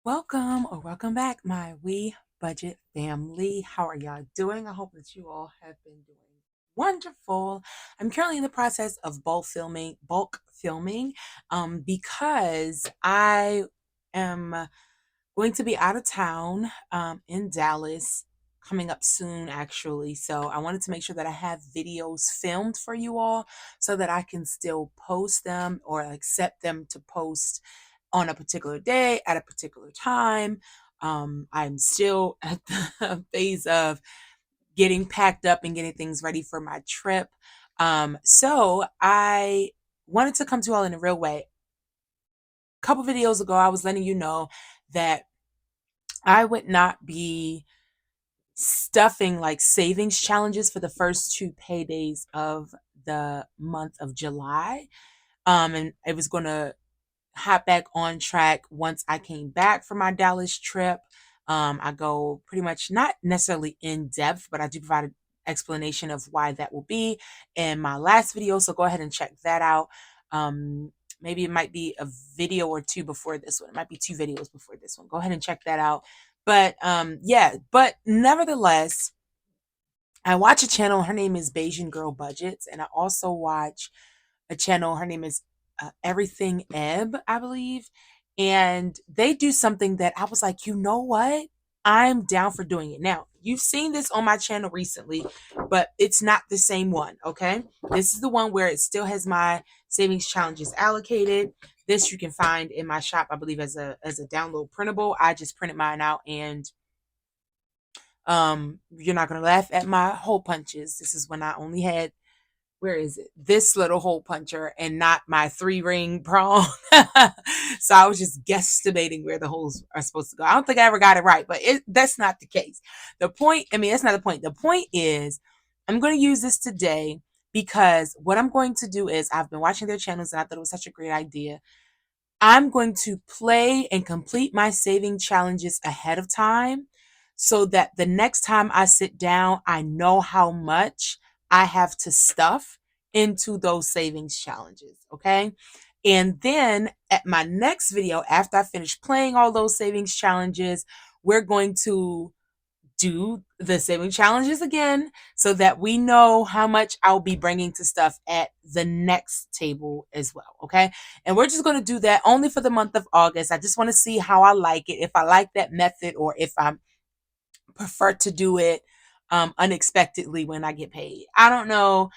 Welcome or welcome back, my We Budget family. How are y'all doing? I hope that you all have been doing wonderful. I'm currently in the process of bulk filming, because I am going to be out of town in Dallas coming up soon, actually. So I wanted to make sure that I have videos filmed for you all so that I can still post them or accept them to post on a particular day at a particular time. I'm still at the phase of getting packed up and getting things ready for my trip. So I wanted to come to you all in a real way. A couple videos ago, I was letting you know that I would not be stuffing like savings challenges for the first two paydays of the month of July. And it was going to hop back on track once I came back from my Dallas trip. I go pretty much not necessarily in depth, but I do provide an explanation of why that will be in my last video. So go ahead and check that out. Um, Maybe it might be a video or two before this one. It might be two videos before this one. Go ahead and check that out. But yeah, but nevertheless, I watch a channel. Her name is Bayesian Girl Budgets, and I also watch a channel. Her name is Everything Ebb, I believe. And they do something that I was like, you know what? I'm down for doing it. Now, you've seen this on my channel recently, but it's not the same one, okay? This is the one where it still has my savings challenges allocated. This you can find in my shop, I believe, as a download printable. I just printed mine out, and you're not gonna laugh at my hole punches. This is when I only had, where is it? This little hole puncher and not my 3-ring prong. So I was just guesstimating where the holes are supposed to go. I don't think I ever got it right, but that's not the case. That's not the point. The point is, I'm going to use this today because what I'm going to do is, I've been watching their channels and I thought it was such a great idea. I'm going to play and complete my saving challenges ahead of time so that the next time I sit down, I know how much I have to stuff into those savings challenges. Okay. And then at my next video, after I finish playing all those savings challenges, we're going to do the saving challenges again so that we know how much I'll be bringing to stuff at the next table as well. Okay. And we're just going to do that only for the month of August. I just want to see how I like it, if I like that method, or if I prefer to do it unexpectedly when I get paid. I don't know,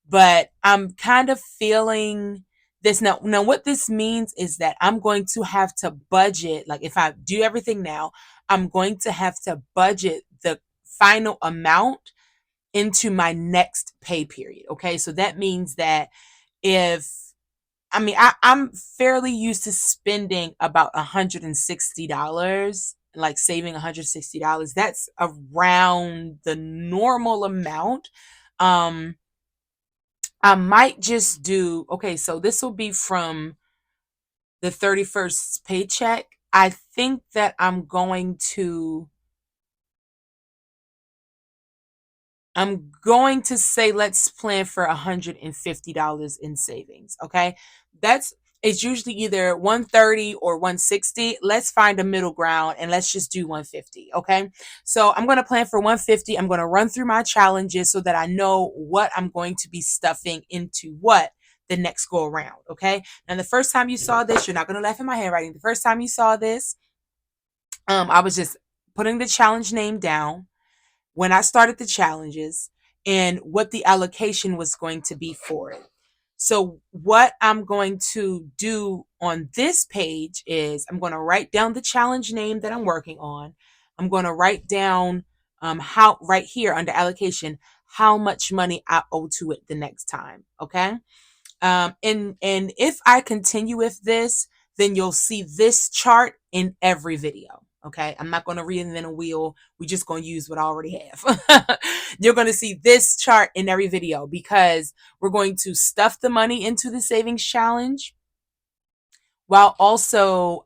but I'm kind of feeling this now. Now, what this means is that I'm going to have to budget. Like, if I do everything now, I'm going to have to budget the final amount into my next pay period. Okay. So that means that if I'm fairly used to spending about $160, like saving $160. That's around the normal amount. Um, I might just do, okay, so this will be from the 31st paycheck. I think that I'm going to say let's plan for $150 in savings. Okay. It's usually either 130 or 160. Let's find a middle ground and let's just do 150. Okay. So I'm going to plan for 150. I'm going to run through my challenges so that I know what I'm going to be stuffing into what the next go around. Okay. Now, the first time you saw this, you're not going to laugh at my handwriting. The first time you saw this, I was just putting the challenge name down when I started the challenges and what the allocation was going to be for it. So what I'm going to do on this page is I'm going to write down the challenge name that I'm working on. I'm going to write down how, right here under allocation, how much money I owe to it the next time. Okay. And if I continue with this, then you'll see this chart in every video. Okay, I'm not going to reinvent a wheel. We're just going to use what I already have. You're going to see this chart in every video because we're going to stuff the money into the savings challenge while also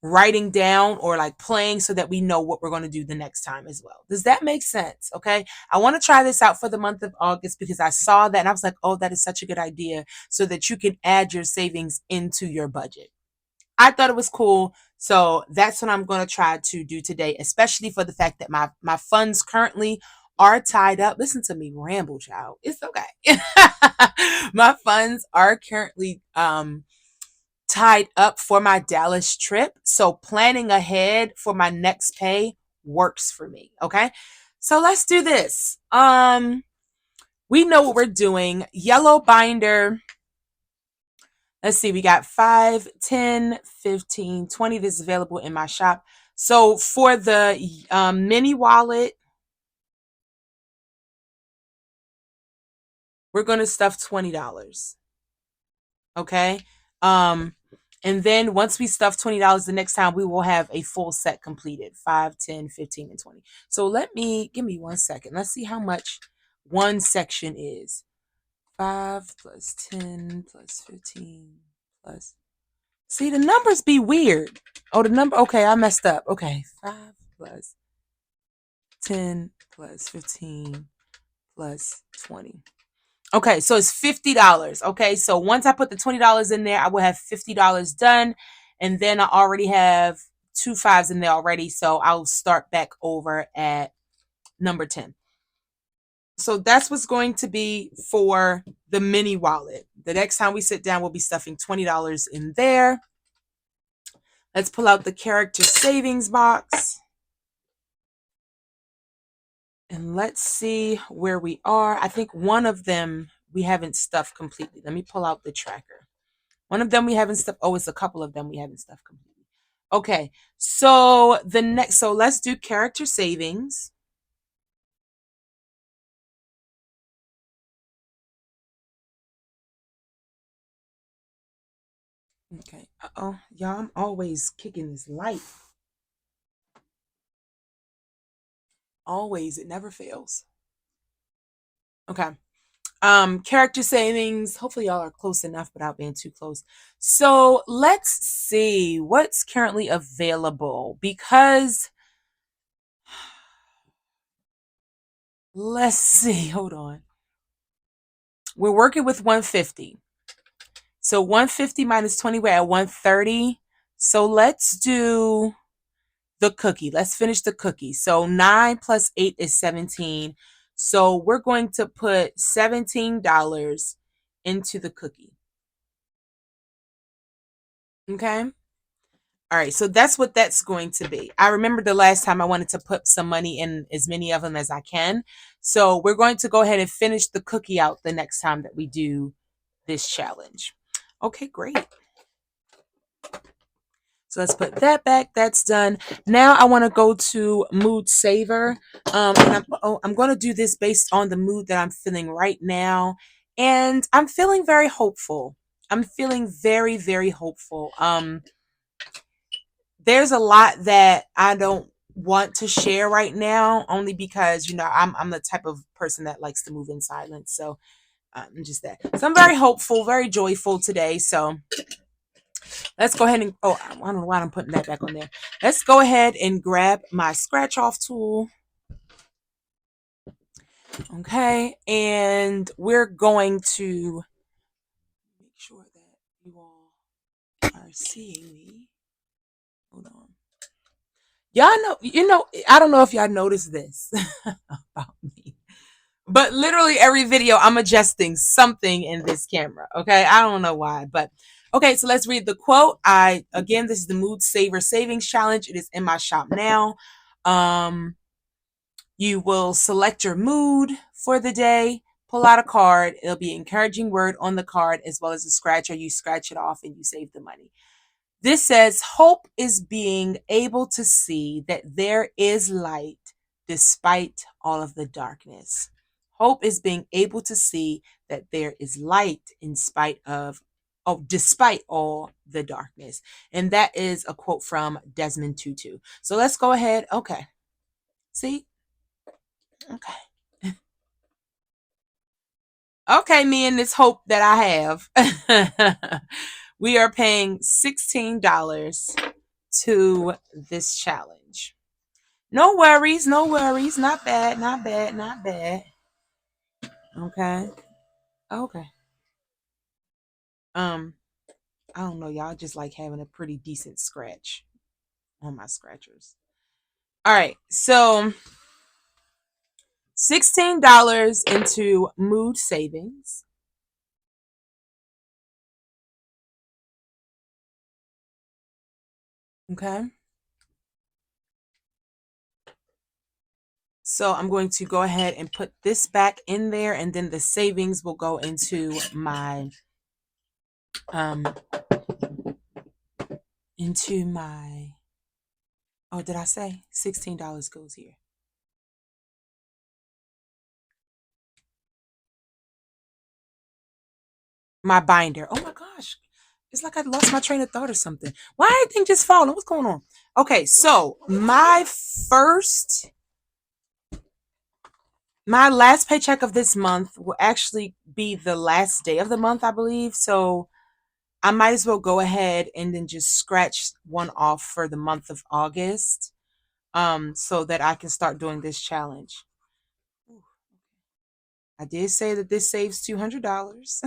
writing down or like playing so that we know what we're going to do the next time as well. Does that make sense? Okay. I want to try this out for the month of August because I saw that and I was like, oh, that is such a good idea so that you can add your savings into your budget. I thought it was cool. So that's what I'm going to try to do today, especially for the fact that my funds currently are tied up. Listen to me ramble, child. It's okay. My funds are currently tied up for my Dallas trip. So planning ahead for my next pay works for me. Okay. So let's do this. We know what we're doing. Yellow binder. Let's see, we got 5, 10, 15, 20. This is available in my shop. So for the mini wallet, we're going to stuff $20. Okay. Um, and then once we stuff $20, the next time we will have a full set completed, 5, 10, 15, and 20. So give me 1 second. Let's see how much one section is. 5 plus 10 plus 15 plus. See, the numbers be weird. Oh, the number. Okay, I messed up. Okay. 5 plus 10 plus 15 plus 20. Okay, so it's $50. Okay, so once I put the $20 in there, I will have $50 done. And then I already have 2 5s in there already. So I'll start back over at number 10. So that's what's going to be for the mini wallet. The next time we sit down, we'll be stuffing $20 in there. Let's pull out the character savings box. And let's see where we are. I think one of them we haven't stuffed completely. Let me pull out the tracker. One of them we haven't stuffed. Oh, it's a couple of them we haven't stuffed completely. Okay, so let's do character savings. Okay. Uh-oh. Y'all, I'm always kicking this light. Always. It never fails. Okay. Character savings. Hopefully y'all are close enough without being too close. So let's see what's currently available because let's see. Hold on. We're working with 150. So 150 minus 20, we're at 130. So let's do the cookie. Let's finish the cookie. So 9 plus 8 is 17. So we're going to put $17 into the cookie. Okay. All right. So that's what that's going to be. I remember the last time I wanted to put some money in as many of them as I can. So we're going to go ahead and finish the cookie out the next time that we do this challenge. Okay, great. So let's put that back. That's done. Now I want to go to mood saver. And I'm going to do this based on the mood that I'm feeling right now. And I'm feeling very hopeful. I'm feeling very, very hopeful. There's a lot that I don't want to share right now, only because, I'm the type of person that likes to move in silence. So I'm just that. So I'm very hopeful, very joyful today. So let's go ahead and, I don't know why I'm putting that back on there. Let's go ahead and grab my scratch off tool. Okay. And we're going to make sure that you all are seeing me. Hold on. I don't know if y'all noticed this about me, but literally every video I'm adjusting something in this camera. Okay. I don't know why, but okay. So let's read the quote. Again, this is the Mood Saver Savings Challenge. It is in my shop now. You will select your mood for the day, pull out a card. It'll be an encouraging word on the card as well as a scratcher. You scratch it off and you save the money. This says, hope is being able to see that there is light despite all of the darkness. Hope is being able to see that there is light despite all the darkness. And that is a quote from Desmond Tutu. So let's go ahead. Okay. See? Okay. Okay, me and this hope that I have. We are paying $16 to this challenge. No worries, no worries. Not bad, not bad, not bad. Okay. Okay. Um, I don't know, y'all just like having a pretty decent scratch on my scratchers. All right, so $16 into mood savings. Okay. So I'm going to go ahead and put this back in there, and then the savings will go into my um into my oh, did I say $16 goes here? My binder. Oh my gosh. It's like I lost my train of thought or something. Why everything just falling? What's going on? Okay, so my last paycheck of this month will actually be the last day of the month, I believe. So I might as well go ahead and then just scratch one off for the month of August, so that I can start doing this challenge. I did say that this saves $200.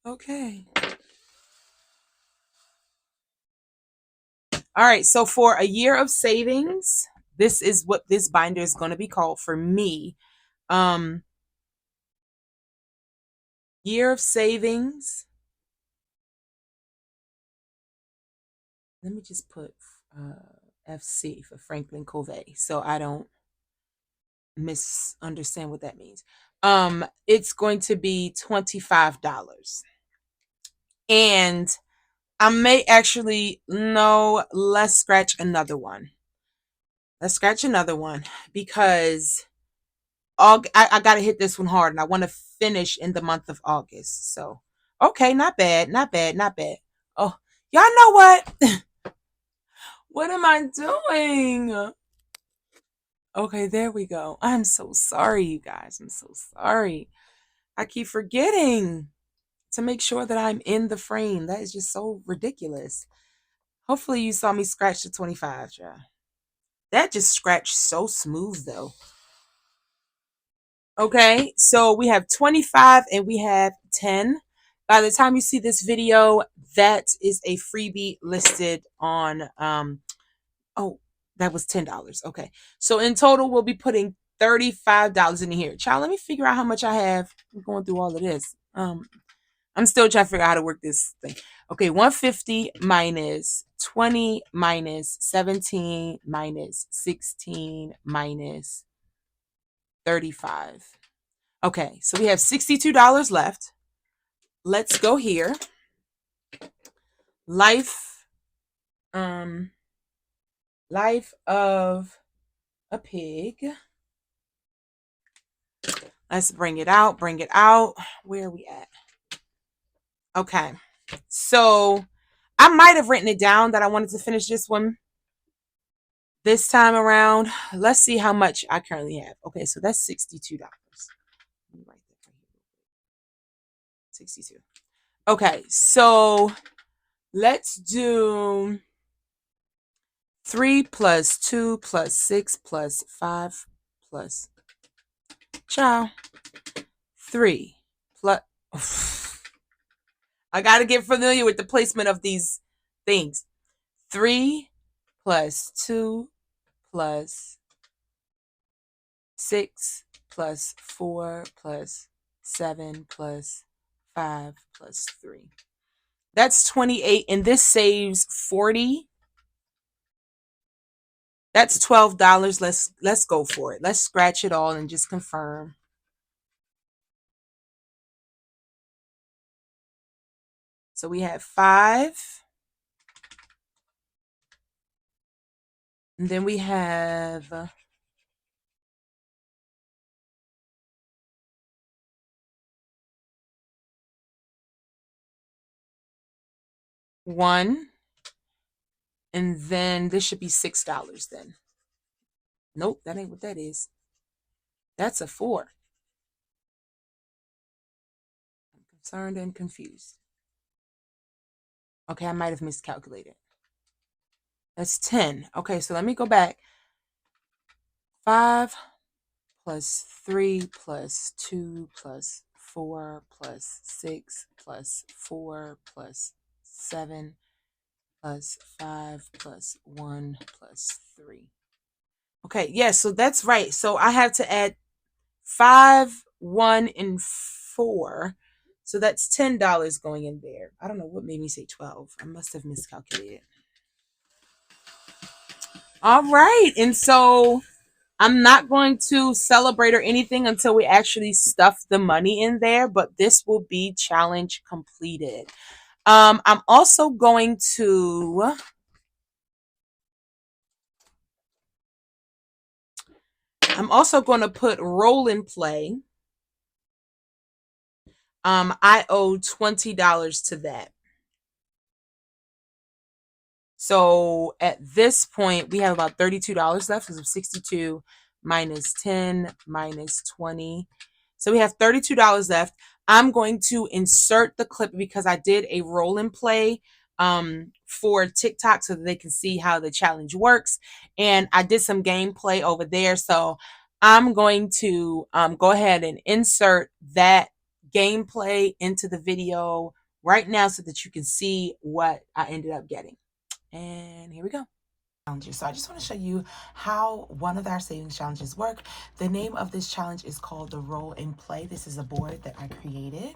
Okay. All right. So for a year of savings, this is what this binder is going to be called for me. Um, Year of savings. Let me just put FC for Franklin Covey so I don't misunderstand what that means. It's going to be $25. And I may actually, no, let's scratch another one. Let's scratch another one because I got to hit this one hard and I want to finish in the month of August. So, okay, not bad, not bad, not bad. Oh, y'all know what? What am I doing? Okay, there we go. I'm so sorry, you guys. I'm so sorry. I keep forgetting to make sure that I'm in the frame. That is just so ridiculous. Hopefully, you saw me scratch the 25, yeah. That just scratched so smooth, though. Okay, so we have 25 and we have 10. By the time you see this video, that is a freebie listed on oh, that was $10. Okay. So in total we'll be putting $35 in here. Child, let me figure out how much I have. I'm going through all of this. I'm still trying to figure out how to work this thing. Okay, 150 minus 20 minus 17 minus 16 minus 35. Okay, so we have $62 left. Let's go here. Life, life of a pig. Let's bring it out, bring it out. Where are we at? Okay, so I might have written it down that I wanted to finish this one this time around. Let's see how much I currently have. Okay, so that's $62. Let me write that right here. 62. Okay, so let's do 3 plus 2 plus 6 plus 5 plus child 3 plus I got to get familiar with the placement of these things. 3 plus 2 plus 6 plus 4 plus 7 plus 5 plus 3. That's 28, and this saves 40. That's $12. Let's go for it. Let's scratch it all and just confirm. So we have 5. And then we have 1. And then this should be $6 then. Nope, that ain't what that is. That's a 4. I'm concerned and confused. Okay, I might have miscalculated. That's 10. Okay, so let me go back. 5 plus 3 plus 2 plus 4 plus 6 plus 4 plus 7 plus 5 plus 1 plus 3. Okay, yes, so that's right. So I have to add 5, 1, and 4. So that's $10 going in there. I don't know what made me say 12. I must have miscalculated. All right. And so I'm not going to celebrate or anything until we actually stuff the money in there, but this will be challenge completed. I'm also going to put role in play. I owe $20 to that. So at this point, we have about $32 left because of 62 minus 10 minus 20. So we have $32 left. I'm going to insert the clip because I did a roll and play for TikTok so that they can see how the challenge works. And I did some gameplay over there. So I'm going to go ahead and insert that gameplay into the video right now so that you can see what I ended up getting. And here we go. So I just want to show you how one of our savings challenges work. The name of this challenge is called the Roll and Play. This is a board that I created.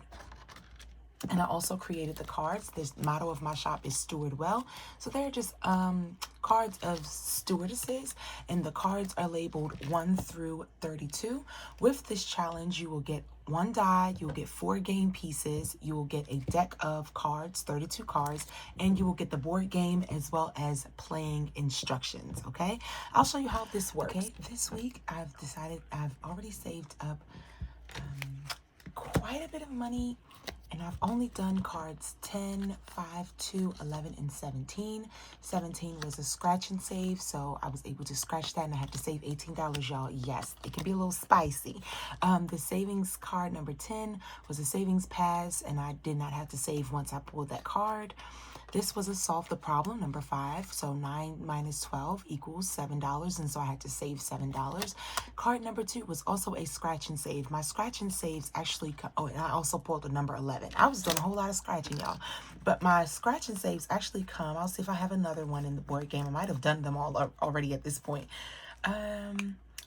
And I also created the cards. The motto of my shop is Steward Well. So they're just cards of stewardesses, and the cards are labeled 1 through 32. With this challenge, you will get 1 die, you'll get 4 game pieces, you will get a deck of cards, 32 cards, and you will get the board game as well as playing instructions, okay? I'll show you how this works. Okay, this week I've already saved up quite a bit of money, and I've only done cards 10, 5, 2, 11, and 17. 17 was a scratch and save, so I was able to scratch that, and I had to save $18, y'all. Yes, it can be a little spicy. The savings card number 10 was a savings pass, and I did not have to save once I pulled that card. This was a solve the problem, number 5. So 9 minus 12 equals $7, and so I had to save $7. Card number 2 was also a scratch and save. My scratch and saves actually, and I also pulled the number 11. I was doing a whole lot of scratching, y'all. But my scratch and saves actually come. I'll see if I have another one in the board game. I might have done them all already at this point.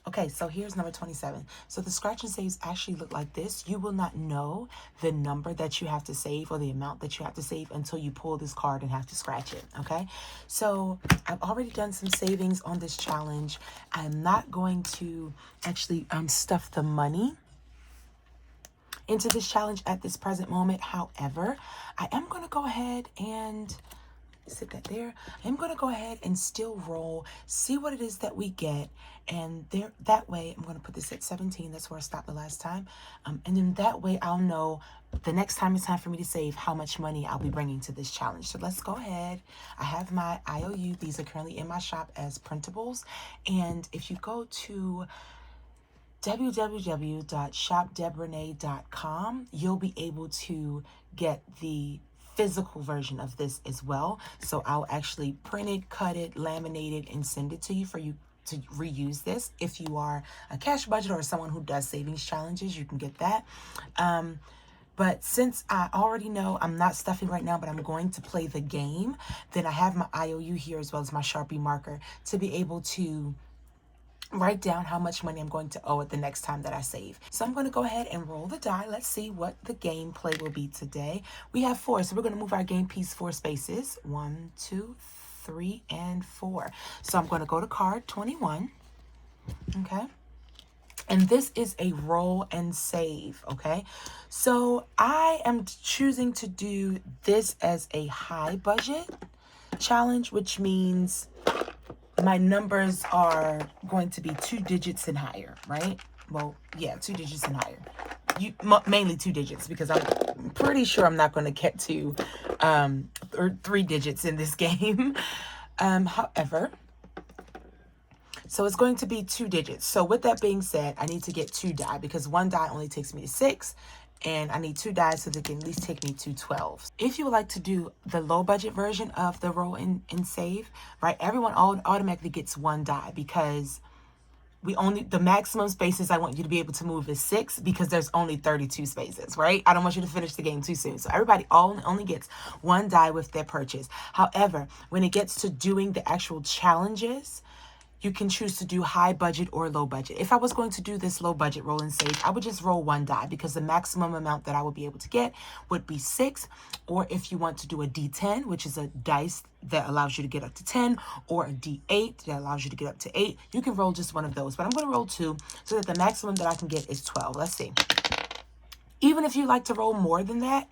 Okay, so here's number 27. So the scratch and saves actually look like this. You will not know the number that you have to save or the amount that you have to save until you pull this card and have to scratch it, okay? So I've already done some savings on this challenge. I'm not going to actually stuff the money into this challenge at this present moment. However, I am going to go ahead and sit that there. I'm going to go ahead and still roll, see what it is that we get. And there, that way, I'm going to put this at 17. That's where I stopped the last time. And then that way I'll know the next time it's time for me to save how much money I'll be bringing to this challenge. So let's go ahead. I have my IOU. These are currently in my shop as printables. And if you go to www.shopdebrenay.com, you'll be able to get the physical version of this as well. So I'll actually print it, cut it, laminate it, and send it to you for you to reuse this. If you are a cash budget or someone who does savings challenges, you can get that. But since I already know I'm not stuffing right now, but I'm going to play the game, then I have my IOU here as well as my Sharpie marker to be able to write down how much money I'm going to owe it the next time that I save. So I'm going to go ahead and roll the die. Let's see what the gameplay will be today. We have 4, so we're going to move our game piece 4 spaces. 1, 2, 3, and 4. So I'm going to go to card 21. Okay. And this is a roll and save, okay? So I am choosing to do this as a high budget challenge, which means my numbers are going to be 2 digits and higher, right? Well, yeah, 2 digits and higher. Mainly 2 digits, because I'm pretty sure I'm not going to get to 3 digits in this game. However, so it's going to be 2 digits. So with that being said, I need to get 2 die because 1 die only takes me to 6. And I need 2 dice so they can at least take me to 12. If you would like to do the low budget version of the roll and save, right, everyone automatically gets 1 die because the maximum spaces I want you to be able to move is 6 because there's only 32 spaces, right? I don't want you to finish the game too soon. So everybody only gets 1 die with their purchase. However, when it gets to doing the actual challenges, you can choose to do high budget or low budget. If I was going to do this low budget roll and save, I would just roll 1 die because the maximum amount that I would be able to get would be 6. Or if you want to do a D10, which is a dice that allows you to get up to 10, or a D8 that allows you to get up to 8, you can roll just one of those. But I'm going to roll 2 so that the maximum that I can get is 12. Let's see. Even if you like to roll more than that,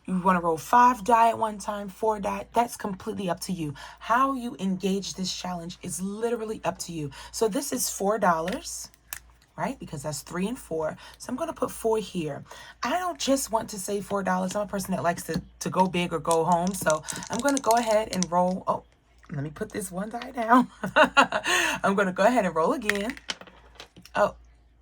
you want to roll 5 die at one time, 4 die, that's completely up to you. How you engage this challenge is literally up to you. So this is $4, right? Because that's 3 and 4. So I'm going to put 4 here. I don't just want to save $4. I'm a person that likes to go big or go home. So I'm going to go ahead and roll. Oh, let me put this 1 die down. I'm going to go ahead and roll again. Oh,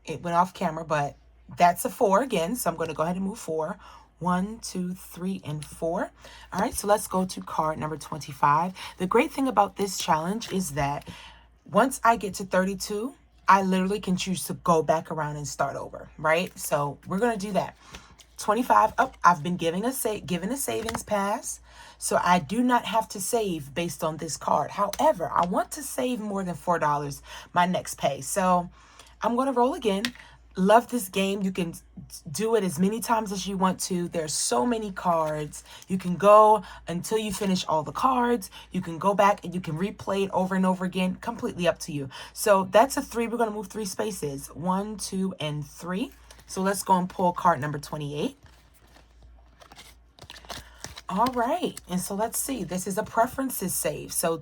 it went off camera, but that's a 4 again. So I'm going to go ahead and move 4. 1, 2, 3, and 4. All right, so let's go to card number 25. The great thing about this challenge is that once I get to 32, I literally can choose to go back around and start over, right? So we're going to do that. 25, oh, I've been given a savings pass, so I do not have to save based on this card. However, I want to save more than $4 my next pay. So I'm going to roll again. Love this game. You can do it as many times as you want to. There's so many cards. You can go until you finish all the cards. You can go back and you can replay it over and over again. Completely up to you. So that's a 3. We're going to move 3 spaces. 1, 2, and 3. So let's go and pull card number 28. All right. And so let's see. This is a preferences save. So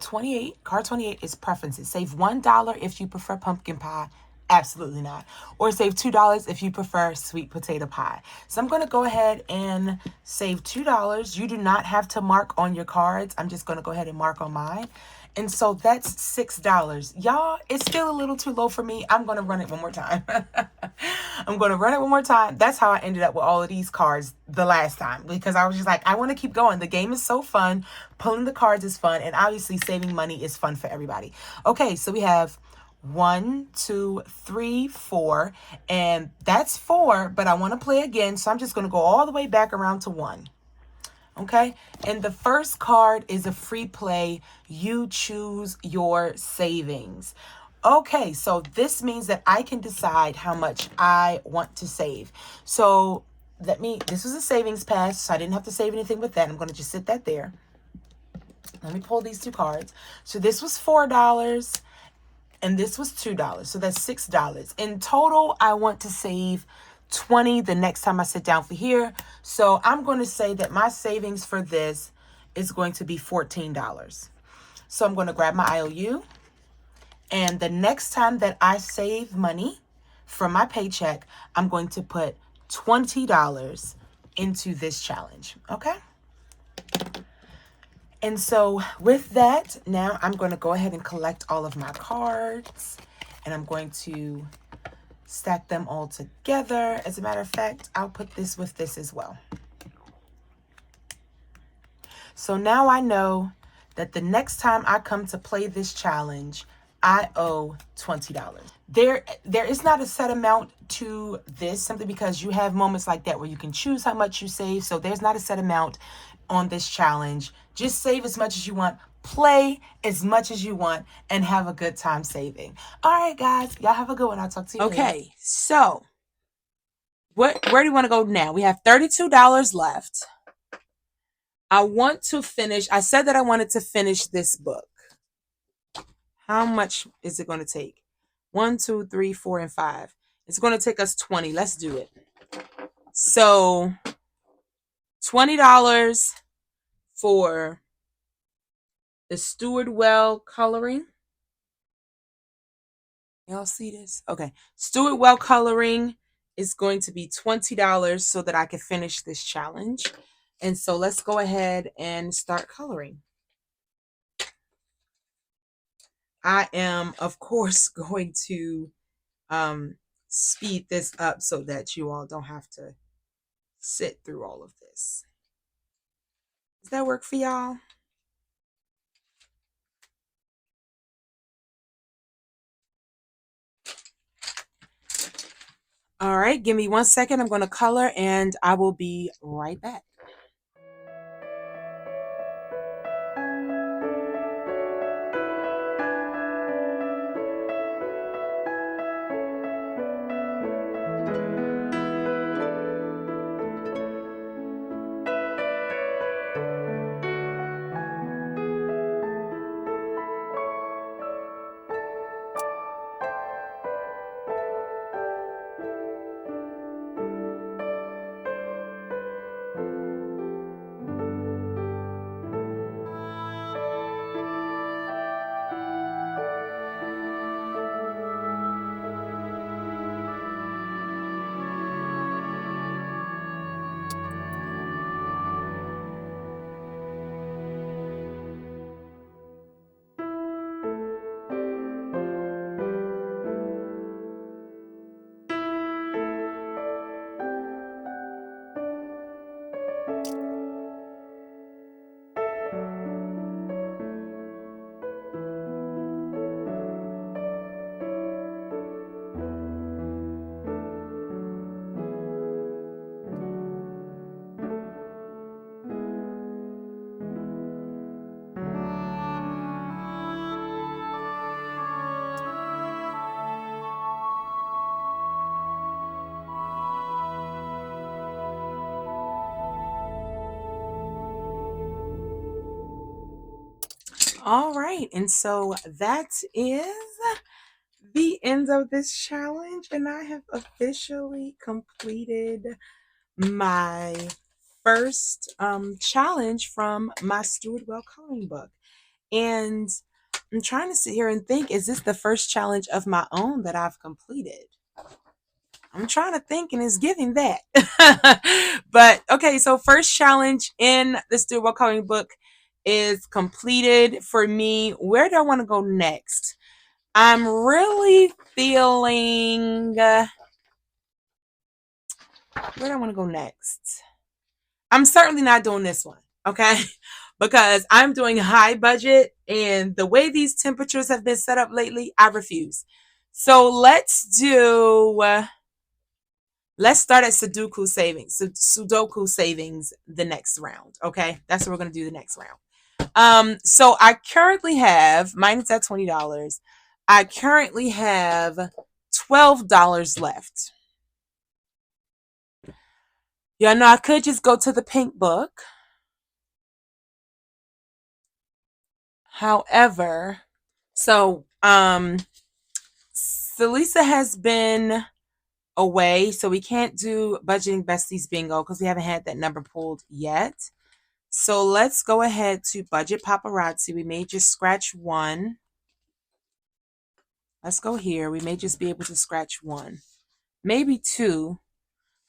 card 28 is preferences. Save $1 if you prefer pumpkin pie. Absolutely not. Or save $2 if you prefer sweet potato pie. So I'm going to go ahead and save $2. You do not have to mark on your cards. I'm just going to go ahead and mark on mine. And so that's $6. Y'all, it's still a little too low for me. I'm going to run it one more time. I'm going to run it one more time. That's how I ended up with all of these cards the last time, because I was just like, I want to keep going. The game is so fun. Pulling the cards is fun. And obviously saving money is fun for everybody. Okay, so we have 1, 2, 3, 4, and that's 4, but I want to play again, so I'm just going to go all the way back around to 1. Okay, and the first card is a free play. You choose your savings. Okay, so this means that I can decide how much I want to save. So this was a savings pass, so I didn't have to save anything with that. I'm going to just sit that there. Let me pull these 2 cards. So this was $4. And this was $2. So that's $6. In total, I want to save 20 the next time I sit down for here. So I'm going to say that my savings for this is going to be $14. So I'm going to grab my IOU. And the next time that I save money from my paycheck, I'm going to put $20 into this challenge. Okay? And so with that, now I'm going to go ahead and collect all of my cards, and I'm going to stack them all together. As a matter of fact, I'll put this with this as well. So now I know that the next time I come to play this challenge, I owe $20. There is not a set amount to this, simply because you have moments like that where you can choose how much you save. So there's not a set amount on this challenge. Just save as much as you want, play as much as you want, and have a good time saving. All right, guys, y'all have a good one. I'll talk to you later. Okay, so where do you want to go now? We have $32 left. I want to finish. I said that I wanted to finish this book. How much is it going to take? 1, 2, 3, 4, and 5. It's going to take us 20. Let's do it. So $20 for the Stewart Well coloring. Y'all see this? Okay. Stewart Well coloring is going to be $20 so that I can finish this challenge. And so let's go ahead and start coloring. I am, of course, going to speed this up so that you all don't have to sit through all of this. Does that work for y'all? All right, give me 1 second. I'm going to color and I will be right back. All right, and so that is the end of this challenge, and I have officially completed my first challenge from my Stuart Well coloring book. And I'm trying to sit here and think, is this the first challenge of my own that I've completed? I'm trying to think, and it's giving that. But okay, so first challenge in the Stuart Well coloring book is completed for me. Where do I want to go next? I'm really feeling where do I want to go next? I'm certainly not doing this one, okay? Because I'm doing high budget, and the way these temperatures have been set up lately, I refuse. So let's start at Sudoku savings the next round, okay? That's what we're gonna do the next round. So I currently have, mine is at $20. I currently have $12 left. Yeah, no, I could just go to the pink book. However, so Celisa has been away, so we can't do budgeting besties bingo because we haven't had that number pulled yet. So let's go ahead to budget paparazzi. We may just scratch one. Let's go here. We may just be able to scratch one, maybe two.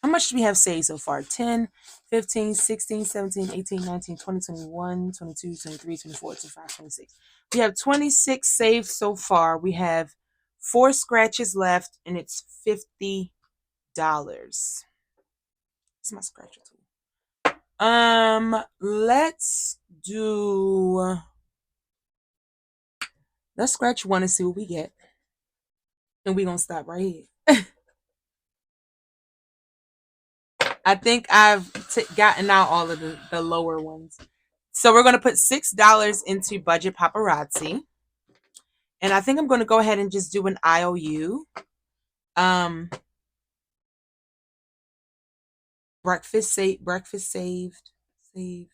How much do we have saved so far? 10, 15, 16, 17, 18, 19, 20, 21, 22, 23, 24, 25, 26. We have 26 saved so far. We have 4 scratches left, and it's $50. What's my scratcher tool? Let's do. Let's scratch one and see what we get, and we're gonna stop right here. I think I've gotten out all of the lower ones. So we're going to put $6 into budget paparazzi. And I think I'm going to go ahead and just do an IOU. Breakfast saved. Save.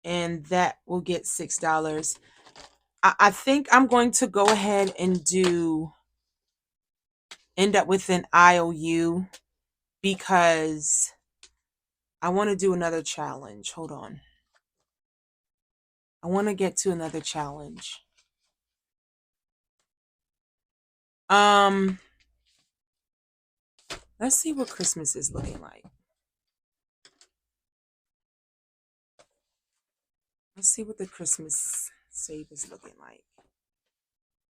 And that will get $6. I think I'm going to go ahead and end up with an IOU because I want to do another challenge. Hold on. I want to get to another challenge. Let's see what Christmas is looking like. Let's see what the Christmas save is looking like.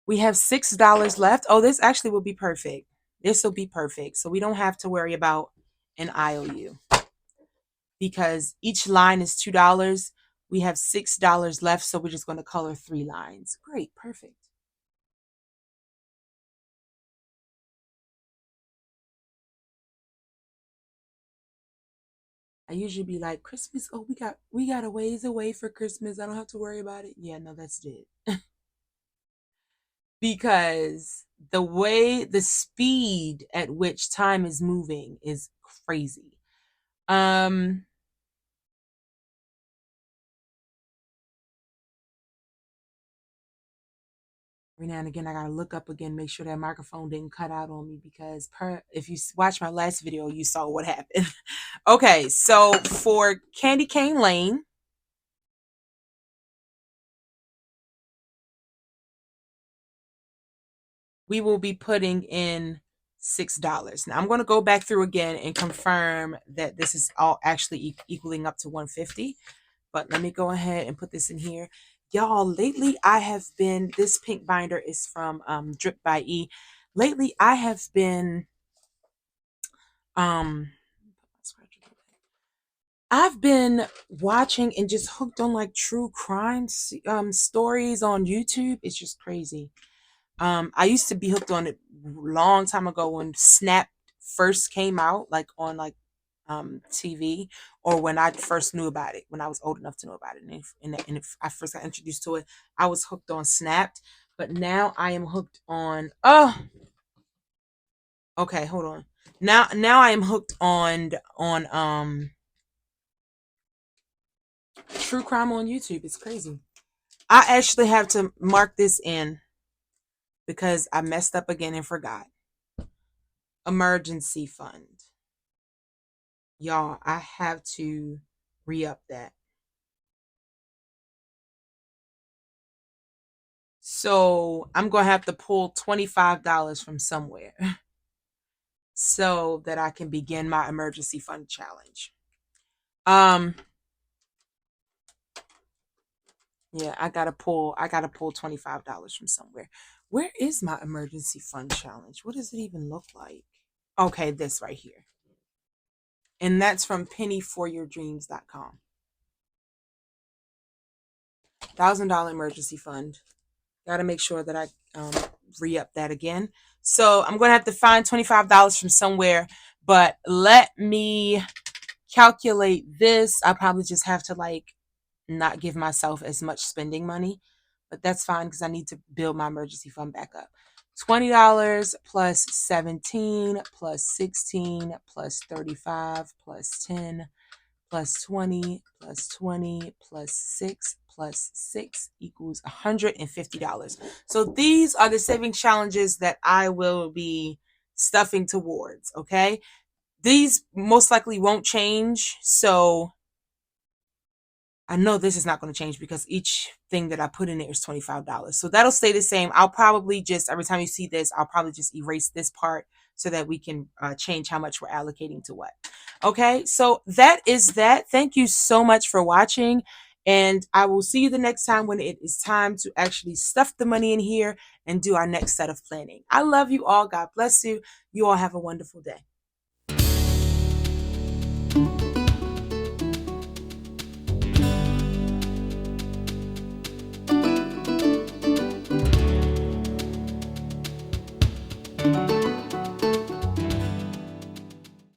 We have $6 left. Oh, this actually will be perfect. This will be perfect. So we don't have to worry about an IOU because each line is $2. We have $6 left, so we're just going to color 3 lines. Great, perfect. I usually be like, Christmas, oh, we got a ways away for Christmas. I don't have to worry about it. Yeah, no, that's it. Because the speed at which time is moving is crazy. Um every now and again I gotta look up again, make sure that microphone didn't cut out on me because if you watch my last video, you saw what happened. Okay, so for Candy Cane Lane, we will be putting in $6. Now I'm going to go back through again and confirm that this is all actually equaling up to 150. But let me go ahead and put this in here. Y'all, lately I have been, this pink binder is from Drip by E. Lately I have been, um, I've been watching and just hooked on like true crime stories on YouTube. It's just crazy. I used to be hooked on it a long time ago when Snap first came out, like on like TV, or when I first knew about it, when I was old enough to know about it. And if I first got introduced to it, I was hooked on Snapped. But now I am hooked on. Oh, okay, hold on. Now I am hooked on true crime on YouTube. It's crazy. I actually have to mark this in because I messed up again and forgot. Emergency fund. Y'all, I have to re-up that. So I'm gonna have to pull $25 from somewhere so that I can begin my emergency fund challenge. Um yeah, I gotta pull $25 from somewhere. Where is my emergency fund challenge? What does it even look like? Okay, this right here. And that's from pennyforyourdreams.com. $1,000 emergency fund. Got to make sure that I re-up that again. So I'm going to have to find $25 from somewhere, but let me calculate this. I probably just have to like not give myself as much spending money, but that's fine because I need to build my emergency fund back up. $20 plus 17 plus 16 plus 35 plus 10 plus 20 plus 20 plus 6 plus 6 equals $150. So these are the saving challenges that I will be stuffing towards, okay? These most likely won't change, so I know this is not going to change because each thing that I put in there is $25. So that'll stay the same. I'll probably just, every time you see this, I'll probably just erase this part so that we can change how much we're allocating to what. Okay, so that is that. Thank you so much for watching. And I will see you the next time when it is time to actually stuff the money in here and do our next set of planning. I love you all. God bless you. You all have a wonderful day.